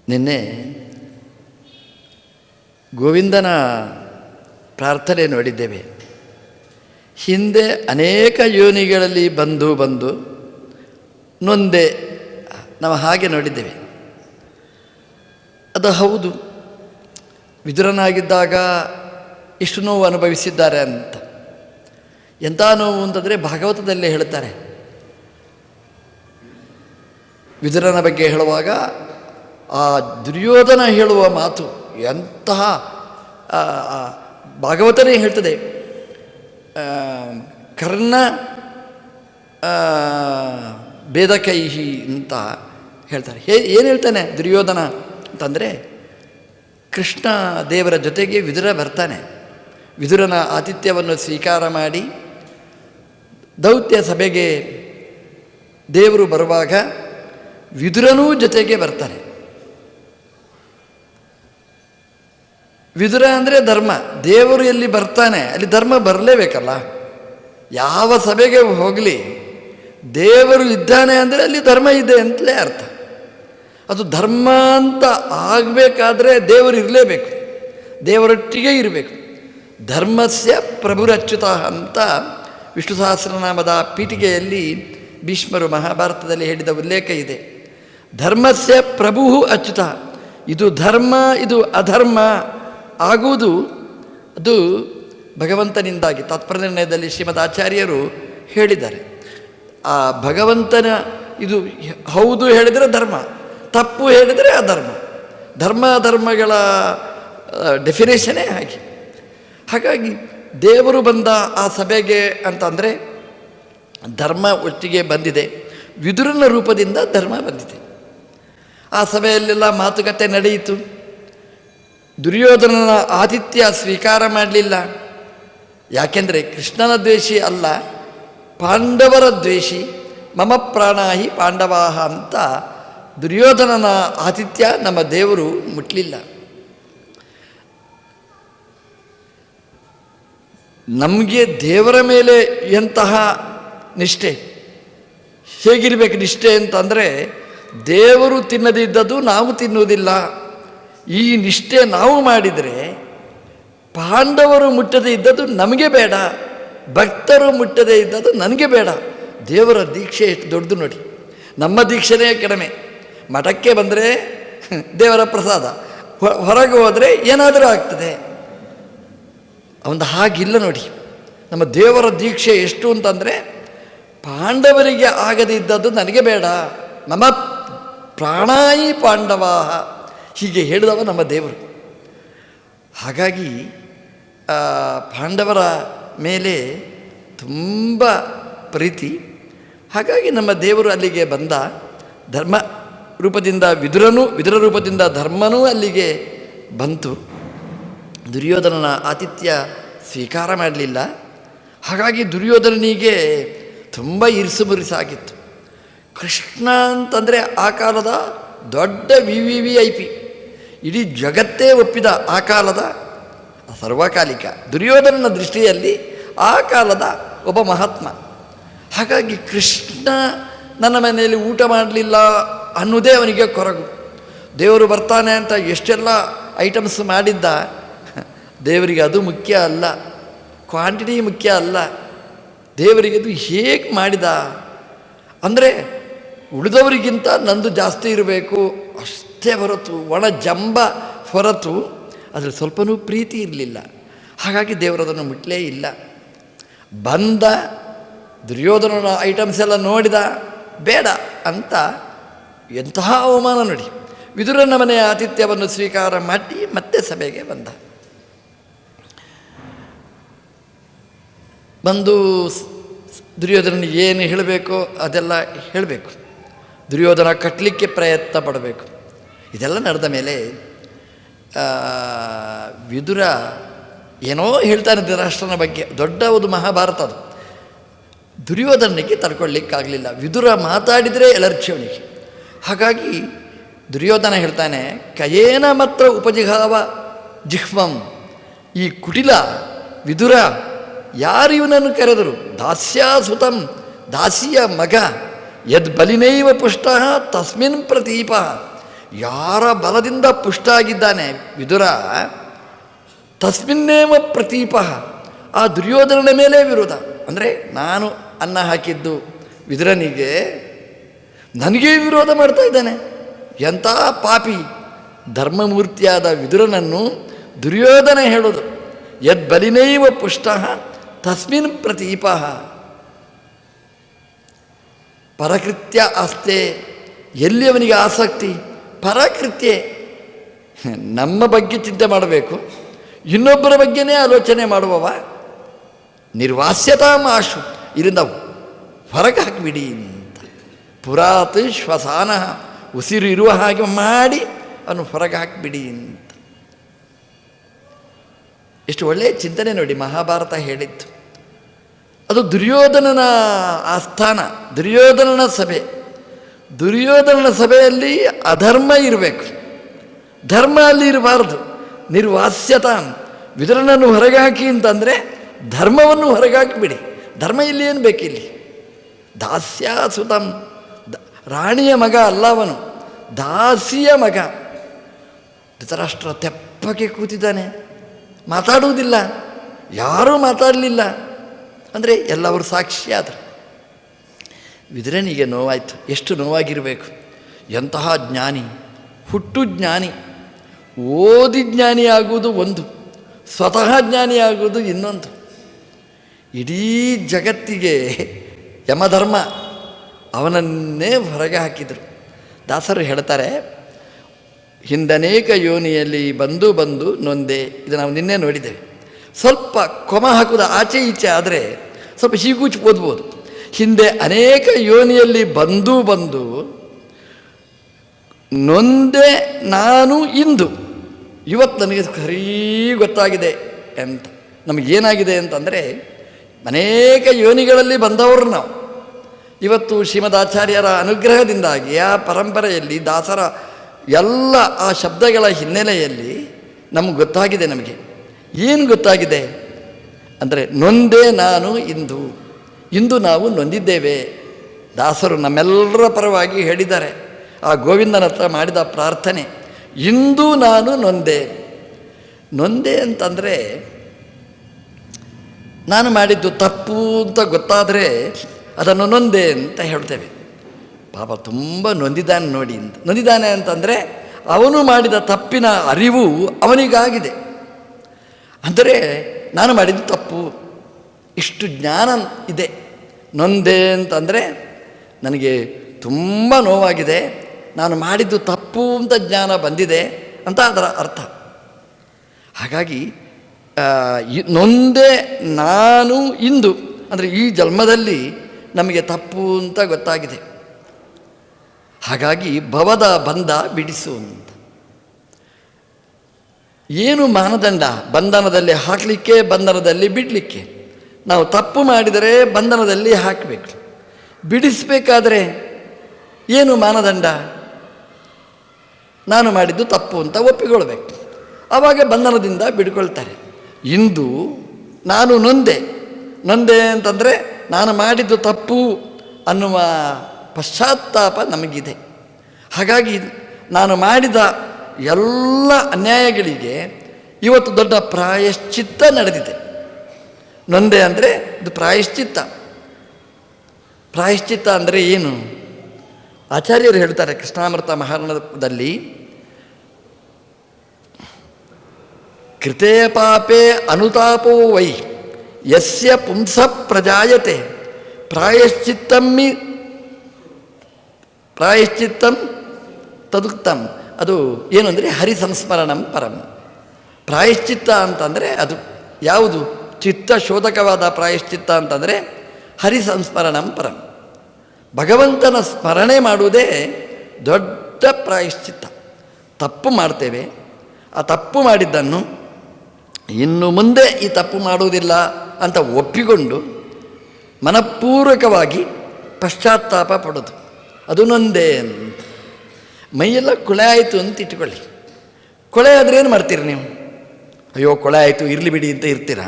ನಿನ್ನೆ ಗೋವಿಂದನ ಪ್ರಾರ್ಥನೆ ನೋಡಿದ್ದೇವೆ. ಹಿಂದೆ ಅನೇಕ ಯೋನಿಗಳಲ್ಲಿ ಬಂದು ನೊಂದೆ ನಾವು ಹಾಗೆ ನೋಡಿದ್ದೇವೆ. ಅದು ಹೌದು, ವಿದುರನಾಗಿದ್ದಾಗ ಇಷ್ಟು ನೋವು ಅನುಭವಿಸಿದ್ದಾರೆ ಅಂತ. ಎಂಥ ನೋವು ಅಂತಂದರೆ ಭಾಗವತದಲ್ಲೇ ಹೇಳ್ತಾರೆ. ವಿದುರನ ಬಗ್ಗೆ ಹೇಳುವಾಗ ಆ ದುರ್ಯೋಧನ ಹೇಳುವ ಮಾತು ಎಂತಹ ಭಾಗವತನೇ ಹೇಳ್ತದೆ. ಕರ್ಣ ಭೇದಕೈಹಿ ಅಂತ ಹೇಳ್ತಾರೆ. ಏನು ಹೇಳ್ತಾನೆ ದುರ್ಯೋಧನ ಅಂತಂದರೆ, ಕೃಷ್ಣ ದೇವರ ಜೊತೆಗೆ ವಿದುರ ಬರ್ತಾನೆ. ವಿದುರನ ಆತಿಥ್ಯವನ್ನು ಸ್ವೀಕಾರ ಮಾಡಿ ದೌತ್ಯ ಸಭೆಗೆ ದೇವರು ಬರುವಾಗ ವಿದುರನೂ ಜೊತೆಗೆ ಬರ್ತಾರೆ. ವಿದುರ ಅಂದರೆ ಧರ್ಮ. ದೇವರು ಎಲ್ಲಿ ಬರ್ತಾನೆ ಅಲ್ಲಿ ಧರ್ಮ ಬರಲೇಬೇಕಲ್ಲ. ಯಾವ ಸಭೆಗೆ ಹೋಗಲಿ ದೇವರು ಇದ್ದಾನೆ ಅಂದರೆ ಅಲ್ಲಿ ಧರ್ಮ ಇದೆ ಅಂತಲೇ ಅರ್ಥ. ಅದು ಧರ್ಮ ಅಂತ ಆಗಬೇಕಾದ್ರೆ ದೇವರು ಇರಲೇಬೇಕು, ದೇವರೊಟ್ಟಿಗೆ ಇರಬೇಕು. ಧರ್ಮಸ್ಯ ಪ್ರಭುರಚ್ಯುತ ಅಂತ ವಿಷ್ಣು ಸಹಸ್ರನಾಮದ ಪೀಠಿಕೆಯಲ್ಲಿ ಭೀಷ್ಮರು ಮಹಾಭಾರತದಲ್ಲಿ ಹೇಳಿದ ಉಲ್ಲೇಖ ಇದೆ. ಧರ್ಮಸ್ಯ ಪ್ರಭು ಅಚ್ಯುತ. ಇದು ಧರ್ಮ, ಇದು ಅಧರ್ಮ ಆಗುವುದು ಅದು ಭಗವಂತನಿಂದಾಗಿ. ತಾತ್ಪರ್ಯನಿರ್ಣಯದಲ್ಲಿ ಶ್ರೀಮದ್ ಆಚಾರ್ಯರು ಹೇಳಿದ್ದಾರೆ. ಆ ಭಗವಂತನ ಇದು ಹೌದು ಹೇಳಿದರೆ ಧರ್ಮ, ತಪ್ಪು ಹೇಳಿದರೆ ಅಧರ್ಮ. ಧರ್ಮಗಳ ಡೆಫಿನೇಷನ್ನೇ ಹಾಗೆ. ಹಾಗಾಗಿ ದೇವರು ಬಂದ ಆ ಸಭೆಗೆ ಅಂತಂದರೆ ಧರ್ಮ ಒಟ್ಟಿಗೆ ಬಂದಿದೆ. ವಿದುರನ ರೂಪದಿಂದ ಧರ್ಮ ಬಂದಿದೆ. ಆ ಸಭೆಯಲ್ಲೆಲ್ಲ ಮಾತುಕತೆ ನಡೆಯಿತು. ದುರ್ಯೋಧನನ ಆತಿಥ್ಯ ಸ್ವೀಕಾರ ಮಾಡಲಿಲ್ಲ. ಯಾಕೆಂದರೆ ಕೃಷ್ಣನ ದ್ವೇಷಿ ಅಲ್ಲ, ಪಾಂಡವರ ದ್ವೇಷಿ. ಮಮ ಪ್ರಾಣಾಹಿ ಪಾಂಡವಾಹ ಅಂತ ದುರ್ಯೋಧನನ ಆತಿಥ್ಯ ನಮ್ಮ ದೇವರು ಮುಟ್ಲಿಲ್ಲ. ನಮಗೆ ದೇವರ ಮೇಲೆ ಎಂತಹ ನಿಷ್ಠೆ, ಹೇಗಿರಬೇಕು ನಿಷ್ಠೆ ಅಂತಂದರೆ, ದೇವರು ತಿನ್ನದಿದ್ದದ್ದು ನಾವು ತಿನ್ನುವುದಿಲ್ಲ. ಈ ನಿಷ್ಠೆ ನಾವು ಮಾಡಿದರೆ ಪಾಂಡವರು ಮುಟ್ಟದೇ ಇದ್ದದ್ದು ನಮಗೆ ಬೇಡ, ಭಕ್ತರು ಮುಟ್ಟದೇ ಇದ್ದದ್ದು ನನಗೆ ಬೇಡ. ದೇವರ ದೀಕ್ಷೆ ಎಷ್ಟು ದೊಡ್ಡದು ನೋಡಿ. ನಮ್ಮ ದೀಕ್ಷೆನೇ ಕಡಿಮೆ. ಮಠಕ್ಕೆ ಬಂದರೆ ದೇವರ ಪ್ರಸಾದ, ಹೊರಗೆ ಹೋದರೆ ಏನಾದರೂ ಆಗ್ತದೆ. ಒಂದು ಹಾಗಿಲ್ಲ ನೋಡಿ. ನಮ್ಮ ದೇವರ ದೀಕ್ಷೆ ಎಷ್ಟು ಅಂತಂದರೆ, ಪಾಂಡವರಿಗೆ ಆಗದೇ ಇದ್ದದ್ದು ನನಗೆ ಬೇಡ, ಮಮ ಪ್ರಾಣಾಯಿ ಪಾಂಡವಾಹ ಹೀಗೆ ಹೇಳಿದವ ನಮ್ಮ ದೇವರು. ಹಾಗಾಗಿ ಪಾಂಡವರ ಮೇಲೆ ತುಂಬ ಪ್ರೀತಿ. ಹಾಗಾಗಿ ನಮ್ಮ ದೇವರು ಅಲ್ಲಿಗೆ ಬಂದ. ಧರ್ಮ ರೂಪದಿಂದ ವಿದುರನೂ, ವಿದುರ ರೂಪದಿಂದ ಧರ್ಮನೂ ಅಲ್ಲಿಗೆ ಬಂತು. ದುರ್ಯೋಧನನ ಆತಿಥ್ಯ ಸ್ವೀಕಾರ ಮಾಡಲಿಲ್ಲ. ಹಾಗಾಗಿ ದುರ್ಯೋಧನನಿಗೆ ತುಂಬ ಇರಿಸುಮುರಿಸಾಗಿತ್ತು. ಕೃಷ್ಣ ಅಂತಂದರೆ ಆ ಕಾಲದ ದೊಡ್ಡ VIP. ಇಡೀ ಜಗತ್ತೇ ಒಪ್ಪಿದ ಆ ಕಾಲದ ಸರ್ವಕಾಲಿಕ. ದುರ್ಯೋಧನನ ದೃಷ್ಟಿಯಲ್ಲಿ ಆ ಕಾಲದ ಒಬ್ಬ ಮಹಾತ್ಮ. ಹಾಗಾಗಿ ಕೃಷ್ಣ ನನ್ನ ಮನೆಯಲ್ಲಿ ಊಟ ಮಾಡಲಿಲ್ಲ ಅನ್ನೋದೇ ಅವನಿಗೆ ಕೊರಗು. ದೇವರು ಬರ್ತಾನೆ ಅಂತ ಎಷ್ಟೆಲ್ಲ ಐಟಮ್ಸ್ ಮಾಡಿದ್ದ. ದೇವರಿಗೆ ಅದು ಮುಖ್ಯ ಅಲ್ಲ, ಕ್ವಾಂಟಿಟಿ ಮುಖ್ಯ ಅಲ್ಲ. ದೇವರಿಗೆ ಅದು ಹೇಗೆ ಮಾಡಿದ ಅಂದರೆ, ಉಳಿದವರಿಗಿಂತ ನಂದು ಜಾಸ್ತಿ ಇರಬೇಕು ಅಷ್ಟೇ ಹೊರತು, ಒಣ ಜಂಬ ಹೊರತು ಅದ್ರಲ್ಲಿ ಸ್ವಲ್ಪನೂ ಪ್ರೀತಿ ಇರಲಿಲ್ಲ. ಹಾಗಾಗಿ ದೇವರದನ್ನು ಮುಟ್ಲೇ ಇಲ್ಲ. ಬಂದ ದುರ್ಯೋಧನನ ಐಟಮ್ಸ್ ಎಲ್ಲ ನೋಡಿದ, ಬೇಡ ಅಂತ. ಎಂತಹ ಅವಮಾನ ನೋಡಿ. ವಿದುರನ ಮನೆಯ ಆತಿಥ್ಯವನ್ನು ಸ್ವೀಕಾರ ಮಾಡಿ ಮತ್ತೆ ಸಭೆಗೆ ಬಂದ. ಬಂದು ದುರ್ಯೋಧನನಿಗೆ ಏನು ಹೇಳಬೇಕೋ ಅದೆಲ್ಲ ಹೇಳಬೇಕು. ದುರ್ಯೋಧನ ಕಟ್ಟಲಿಕ್ಕೆ ಪ್ರಯತ್ನ ಪಡಬೇಕು. ಇದೆಲ್ಲ ನಡೆದ ಮೇಲೆ ವಿದುರ ಏನೋ ಹೇಳ್ತಾನೆ ಧೃತರಾಷ್ಟ್ರನ ಬಗ್ಗೆ. ದೊಡ್ಡ ಒಂದು ಮಹಾಭಾರತ ಅದು. ದುರ್ಯೋಧನಿಗೆ ತಡ್ಕೊಳ್ಳಿಕ್ಕಾಗಲಿಲ್ಲ. ವಿದುರ ಮಾತಾಡಿದರೆ ಎಲರ್ಜಿ ಅವನಿಗೆ. ಹಾಗಾಗಿ ದುರ್ಯೋಧನ ಹೇಳ್ತಾನೆ, ಕಯೇನ ಮಾತ್ರ ಉಪಜಿಹಾವ ಜಿಹ್ವಂ. ಈ ಕುಟಿಲ ವಿದುರ ಯಾರು ಇವನನ್ನು ಕರೆದರು? ದಾಸ್ಯಾಸುತಂ, ದಾಸಿಯ ಮಗ. ಯದ್ ಬಲಿನೈವ ಪುಷ್ಟ ತಸ್ಮಿನ್ ಪ್ರತೀಪ. ಯಾರ ಬಲದಿಂದ ಪುಷ್ಟ ಆಗಿದ್ದಾನೆ ವಿದುರ, ತಸ್ಮಿನ್ನೇವ ಪ್ರತೀಪ, ಆ ದುರ್ಯೋಧನನ ಮೇಲೆ ವಿರೋಧ. ಅಂದರೆ ನಾನು ಅನ್ನ ಹಾಕಿದ್ದು ವಿದುರನಿಗೆ, ನನಗೇ ವಿರೋಧ ಮಾಡ್ತಾ ಇದ್ದಾನೆ. ಎಂಥ ಪಾಪಿ! ಧರ್ಮಮೂರ್ತಿಯಾದ ವಿದುರನನ್ನು ದುರ್ಯೋಧನ ಹೇಳೋದು, ಯದ್ಬಲಿನೈವ ಪುಷ್ಟ ತಸ್ಮಿನ್ ಪ್ರತೀಪ. ಪರಕೃತ್ಯ ಆಸ್ತೆ, ಎಲ್ಲಿ ಅವನಿಗೆ ಆಸಕ್ತಿ? ಪರಕೃತ್ಯ, ನಮ್ಮ ಬಗ್ಗೆ ಚಿಂತೆ ಮಾಡಬೇಕು, ಇನ್ನೊಬ್ಬರ ಬಗ್ಗೆನೇ ಆಲೋಚನೆ ಮಾಡುವವ. ನಿರ್ವಾಸ್ಯತಾ ಮಾಶು, ಇದರಿಂದ ಹೊರಗೆ ಹಾಕಿಬಿಡಿ ಅಂತ. ಪುರಾತ್ ಶ್ವಸಾನ, ಉಸಿರು ಇರುವ ಹಾಗೆ ಮಾಡಿ ಅವನು ಹೊರಗೆ ಹಾಕಿಬಿಡಿ ಅಂತ. ಎಷ್ಟು ಒಳ್ಳೆಯ ಚಿಂತನೆ ನೋಡಿ ಮಹಾಭಾರತ ಹೇಳಿತ್ತು. ಅದು ದುರ್ಯೋಧನನ ಆಸ್ಥಾನ, ದುರ್ಯೋಧನನ ಸಭೆ. ದುರ್ಯೋಧನನ ಸಭೆಯಲ್ಲಿ ಅಧರ್ಮ ಇರಬೇಕು, ಧರ್ಮ ಅಲ್ಲಿ ಇರಬಾರ್ದು. ನಿರ್ವಾಸ್ಯತ, ವಿದುರನನ್ನು ಹೊರಗೆ ಹಾಕಿ ಅಂತಂದರೆ ಧರ್ಮವನ್ನು ಹೊರಗೆ ಹಾಕಿಬಿಡಿ. ಧರ್ಮ ಇಲ್ಲಿ ಏನು ಬೇಕಿಲ್ಲಿ? ದಾಸ್ಯಾಸುತಂ, ರಾಣಿಯ ಮಗ ಅಲ್ಲ ಅವನು, ದಾಸಿಯ ಮಗ. ಧೃತರಾಷ್ಟ್ರ ತೆಪ್ಪಗೆ ಕೂತಿದ್ದಾನೆ, ಮಾತಾಡುವುದಿಲ್ಲ, ಯಾರೂ ಮಾತಾಡಲಿಲ್ಲ. ಅಂದರೆ ಎಲ್ಲವರು ಸಾಕ್ಷಿಯಾದರು. ವಿದುರನಿಗೆ ನೋವಾಯಿತು. ಎಷ್ಟು ನೋವಾಗಿರಬೇಕು! ಎಂತಹ ಜ್ಞಾನಿ, ಹುಟ್ಟು ಜ್ಞಾನಿ. ಓದಿ ಜ್ಞಾನಿಯಾಗುವುದು ಒಂದು, ಸ್ವತಃ ಜ್ಞಾನಿಯಾಗುವುದು ಇನ್ನೊಂದು. ಇಡೀ ಜಗತ್ತಿಗೆ ಯಮಧರ್ಮ ಅವನನ್ನೇ ಹೊರಗೆ ಹಾಕಿದರು. ದಾಸರು ಹೇಳ್ತಾರೆ, ಹಿಂದನೇಕ ಯೋನಿಯಲ್ಲಿ ಬಂದು ಬಂದು ನೊಂದೆ. ಇದು ನಾವು ನಿನ್ನೆ ನೋಡಿದ್ದೇವೆ. ಸ್ವಲ್ಪ ಕೊಮ ಹಾಕುವುದು ಆಚೆ ಈಚೆ ಆದರೆ ಸ್ವಲ್ಪ ಹೀಗೂಚಿ ಓದ್ಬೋದು. ಹಿಂದೆ ಅನೇಕ ಯೋನಿಯಲ್ಲಿ ಬಂದು ಬಂದು ನೊಂದೆ ನಾನು ಇಂದು, ಇವತ್ತು ನನಗೆ ಸರಿ ಗೊತ್ತಾಗಿದೆ ಅಂತ. ನಮಗೇನಾಗಿದೆ ಅಂತಂದರೆ, ಅನೇಕ ಯೋನಿಗಳಲ್ಲಿ ಬಂದವರು ನಾವು. ಇವತ್ತು ಶ್ರೀಮದಾಚಾರ್ಯರ ಅನುಗ್ರಹದಿಂದಾಗಿ ಆ ಪರಂಪರೆಯಲ್ಲಿ ದಾಸರ ಎಲ್ಲ ಆ ಶಬ್ದಗಳ ಹಿನ್ನೆಲೆಯಲ್ಲಿ ನಮಗೆ ಗೊತ್ತಾಗಿದೆ. ನಮಗೆ ಏನು ಗೊತ್ತಾಗಿದೆ ಅಂದರೆ, ನೊಂದೆ ನಾನು ಇಂದು, ಇಂದು ನಾವು ನೊಂದಿದ್ದೇವೆ. ದಾಸರು ನಮ್ಮೆಲ್ಲರ ಪರವಾಗಿ ಹೇಳಿದ್ದಾರೆ. ಆ ಗೋವಿಂದನ ಹತ್ರ ಮಾಡಿದ ಪ್ರಾರ್ಥನೆ, ಇಂದು ನಾನು ನೊಂದೆ. ನೊಂದೆ ಅಂತಂದರೆ, ನಾನು ಮಾಡಿದ್ದು ತಪ್ಪು ಅಂತ ಗೊತ್ತಾದರೆ ಅದನ್ನು ನೊಂದೆ ಅಂತ ಹೇಳ್ತೇವೆ. ಪಾಪ ತುಂಬ ನೊಂದಿದ್ದಾನೆ ನೋಡಿ ಅಂತ. ನೊಂದಿದ್ದಾನೆ ಅಂತಂದರೆ ಅವನು ಮಾಡಿದ ತಪ್ಪಿನ ಅರಿವು ಅವನಿಗಾಗಿದೆ. ಅಂದರೆ ನಾನು ಮಾಡಿದ್ದು ತಪ್ಪು, ಇಷ್ಟು ಜ್ಞಾನ ಇದೆ. ನೊಂದೆ ಅಂತಂದರೆ ನನಗೆ ತುಂಬ ನೋವಾಗಿದೆ, ನಾನು ಮಾಡಿದ್ದು ತಪ್ಪು ಅಂತ ಜ್ಞಾನ ಬಂದಿದೆ ಅಂತ ಅದರ ಅರ್ಥ. ಹಾಗಾಗಿ ನೊಂದೆ ನಾನು ಇಂದು ಅಂದರೆ ಈ ಜನ್ಮದಲ್ಲಿ ನಮಗೆ ತಪ್ಪು ಅಂತ ಗೊತ್ತಾಗಿದೆ. ಹಾಗಾಗಿ ಭವದ ಬಂಧ ಬಿಡಿಸು ಅಂತ. ಏನು ಮಾನದಂಡ? ಬಂಧನದಲ್ಲಿ ಹಾಕಲಿಕ್ಕೆ, ಬಂಧನದಲ್ಲಿ ಬಿಡಲಿಕ್ಕೆ. ನಾವು ತಪ್ಪು ಮಾಡಿದರೆ ಬಂಧನದಲ್ಲಿ ಹಾಕಬೇಕು, ಬಿಡಿಸಬೇಕಾದ್ರೆ ಏನು ಮಾನದಂಡ? ನಾನು ಮಾಡಿದ್ದು ತಪ್ಪು ಅಂತ ಒಪ್ಪಿಕೊಳ್ಬೇಕು, ಆವಾಗ ಬಂಧನದಿಂದ ಬಿಡ್ಕೊಳ್ತಾರೆ. ಇಂದು ನಾನು ನೊಂದೆ. ನೊಂದೆ ಅಂತಂದರೆ ನಾನು ಮಾಡಿದ್ದು ತಪ್ಪು ಅನ್ನುವ ಪಶ್ಚಾತ್ತಾಪ ನಮಗಿದೆ. ಹಾಗಾಗಿ ನಾನು ಮಾಡಿದ ಎಲ್ಲ ಅನ್ಯಾಯಗಳಿಗೆ ಇವತ್ತು ದೊಡ್ಡ ಪ್ರಾಯಶ್ಚಿತ್ತ ನಡೆದಿದೆ. ನೊಂದೆ ಅಂದರೆ ಇದು ಪ್ರಾಯಶ್ಚಿತ್ತ. ಪ್ರಾಯಶ್ಚಿತ್ತ ಅಂದರೆ ಏನು? ಆಚಾರ್ಯರು ಹೇಳ್ತಾರೆ ಕೃಷ್ಣಾಮೃತ ಮಹಾರಣದಲ್ಲಿ, ಕೃತೇ ಪಾಪೇ ಅನುತಾಪೋ ವೈ ಯಸ್ಯ ಪುಂಸ ಪ್ರಜಾಯತೆ ಪ್ರಾಯಶ್ಚಿತ್ತಂ ತದುಕ್ತಂ. ಅದು ಏನು ಅಂದರೆ ಹರಿಸಂಸ್ಮರಣಂ ಪರಂ. ಪ್ರಾಯಶ್ಚಿತ್ತ ಅಂತಂದರೆ ಅದು ಯಾವುದು? ಚಿತ್ತ ಶೋಧಕವಾದ ಪ್ರಾಯಶ್ಚಿತ್ತ ಅಂತಂದರೆ ಹರಿಸಂಸ್ಮರಣಂ ಪರಂ. ಭಗವಂತನ ಸ್ಮರಣೆ ಮಾಡುವುದೇ ದೊಡ್ಡ ಪ್ರಾಯಶ್ಚಿತ್ತ. ತಪ್ಪು ಮಾಡ್ತೇವೆ, ಆ ತಪ್ಪು ಮಾಡಿದ್ದನ್ನು ಇನ್ನು ಮುಂದೆ ಈ ತಪ್ಪು ಮಾಡುವುದಿಲ್ಲ ಅಂತ ಒಪ್ಪಿಕೊಂಡು ಮನಪೂರ್ವಕವಾಗಿ ಪಶ್ಚಾತ್ತಾಪ ಪಡೋದು, ಅದು ನೊಂದೇ ಅಂತ. ಮೈಯೆಲ್ಲ ಕೊಳೆ ಆಯಿತು ಅಂತ ಇಟ್ಕೊಳ್ಳಿ. ಕೊಳೆ ಆದರೆ ಏನು ಮಾಡ್ತೀರಿ ನೀವು? ಅಯ್ಯೋ ಕೊಳೆ ಆಯಿತು ಇರಲಿ ಬಿಡಿ ಅಂತ ಇರ್ತೀರಾ?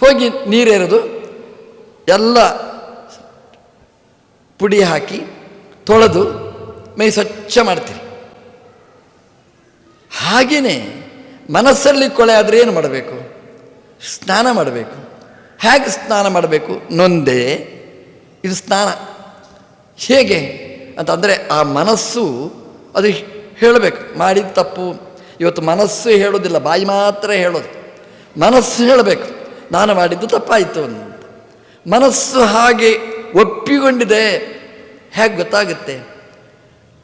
ಹೋಗಿ ನೀರೆರೆದು ಎಲ್ಲ ಪುಡಿ ಹಾಕಿ ತೊಳೆದು ಮೈ ಸ್ವಚ್ಛ ಮಾಡ್ತೀರಿ. ಹಾಗೆಯೇ ಮನಸ್ಸಲ್ಲಿ ಕೊಳೆ ಆದರೆ ಏನು ಮಾಡಬೇಕು? ಸ್ನಾನ ಮಾಡಬೇಕು. ಹೇಗೆ ಸ್ನಾನ ಮಾಡಬೇಕು? ನೊಂದೆ ಇದು ಸ್ನಾನ. ಹೇಗೆ ಅಂತಂದರೆ ಆ ಮನಸ್ಸು ಅದು ಹೇಳಬೇಕು, ಮಾಡಿದ ತಪ್ಪು. ಇವತ್ತು ಮನಸ್ಸು ಹೇಳೋದಿಲ್ಲ, ಬಾಯಿ ಮಾತ್ರ ಹೇಳೋದು. ಮನಸ್ಸು ಹೇಳಬೇಕು, ನಾನು ಮಾಡಿದ್ದು ತಪ್ಪಾಯಿತು ಅಂತ. ಮನಸ್ಸು ಹಾಗೆ ಒಪ್ಪಿಕೊಂಡಿದೆ. ಹೇಗೆ ಗೊತ್ತಾಗುತ್ತೆ?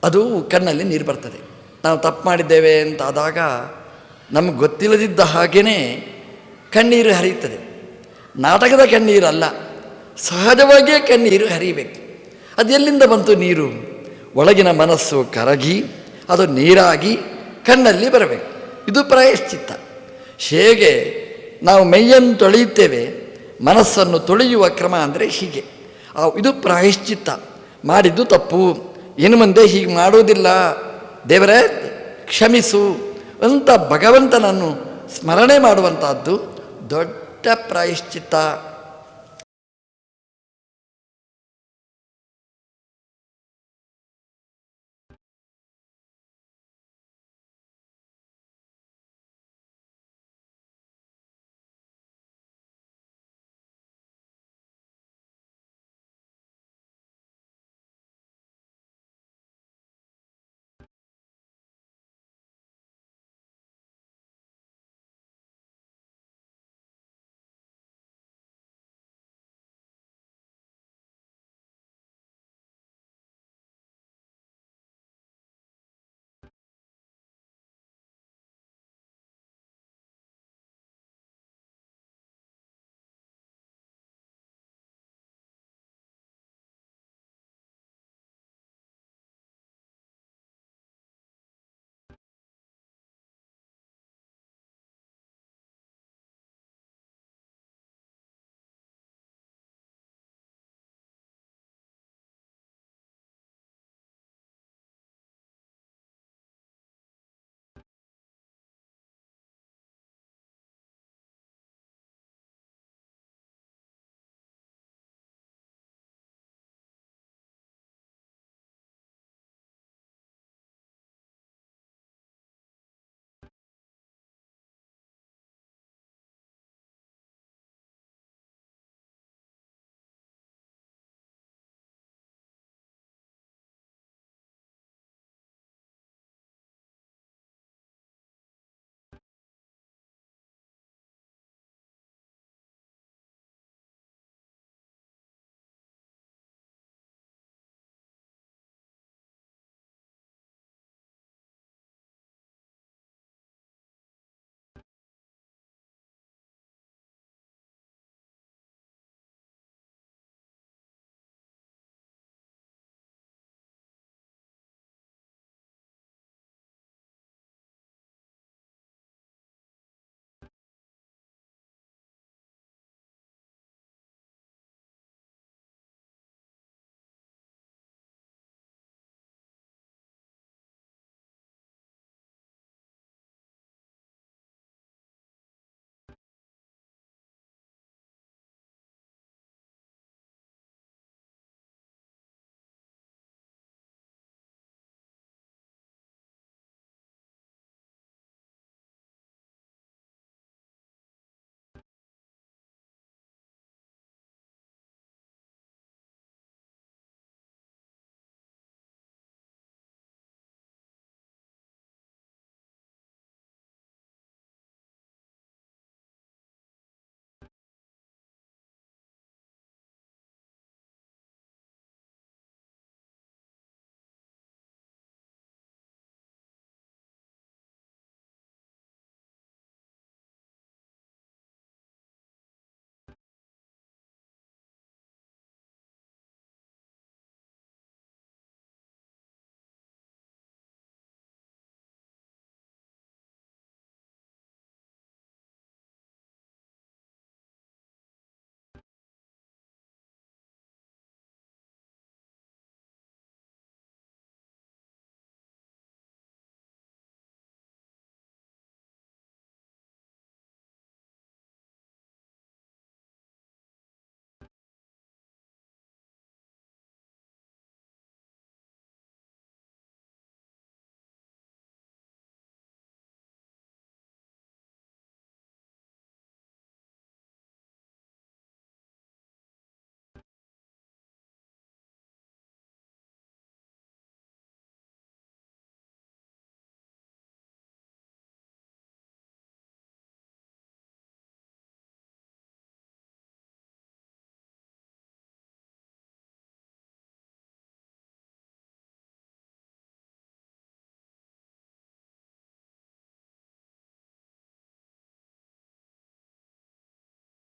ಅದು ಕಣ್ಣಲ್ಲಿ ನೀರು ಬರ್ತದೆ. ನಾವು ತಪ್ಪು ಮಾಡಿದ್ದೇವೆ ಅಂತ ಆದಾಗ ನಮಗೆ ಗೊತ್ತಿಲ್ಲದಿದ್ದ ಹಾಗೇ ಕಣ್ಣೀರು ಹರಿಯುತ್ತದೆ. ನಾಟಕದ ಕಣ್ಣೀರಲ್ಲ, ಸಹಜವಾಗಿಯೇ ಕಣ್ಣೀರು ಹರಿಬೇಕು. ಅದು ಎಲ್ಲಿಂದ ಬಂತು ನೀರು? ಒಳಗಿನ ಮನಸ್ಸು ಕರಗಿ ಅದು ನೀರಾಗಿ ಕಣ್ಣಲ್ಲಿ ಬರಬೇಕು. ಇದು ಪ್ರಾಯಶ್ಚಿತ್ತ. ಹೇಗೆ ನಾವು ಮೈಯನ್ನು ತೊಳೆಯುತ್ತೇವೆ, ಮನಸ್ಸನ್ನು ತೊಳೆಯುವ ಕ್ರಮ ಅಂದರೆ ಹೀಗೆ. ಇದು ಪ್ರಾಯಶ್ಚಿತ್ತ. ಮಾಡಿದ್ದು ತಪ್ಪು, ಇನ್ನು ಮುಂದೆ ಹೀಗೆ ಮಾಡುವುದಿಲ್ಲ, ದೇವರೇ ಕ್ಷಮಿಸು ಅಂತ ಭಗವಂತನನ್ನು ಸ್ಮರಣೆ ಮಾಡುವಂಥದ್ದು ದೊಡ್ಡ ಪ್ರಾಯಶ್ಚಿತ್ತ.